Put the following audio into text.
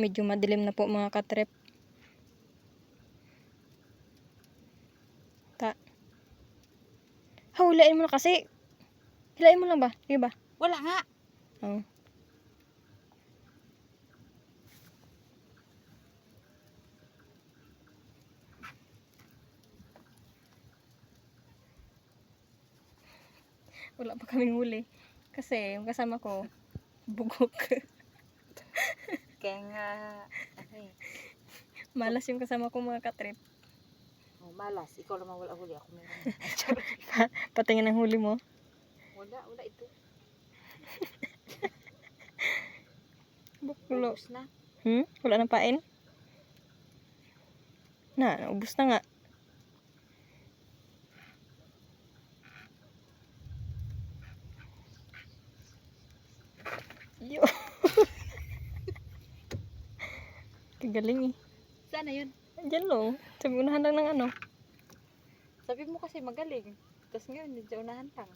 Medyo madilim na po mga katrip. Hulain mo na kasi. Hilain mo lang ba? Di ba? Wala nga. Oh. Wala pa kaming huli. Kasi yung kasama ko, bugok. Kaya nga, okay. Malas yung kasama ko mga katrip. Oh, malas. Ikaw naman wala huli. Ako meron. Patingin ang huli mo. Wala ito. Bukulo. Ubus na. Wala nang pain? Naubos na nga. Yo. Kagaling eh. Sana yun? Diyan lo. Sabi unahan lang ng ano. Sabi mo kasi magaling. Tapos ngayon, medyo unahan lang.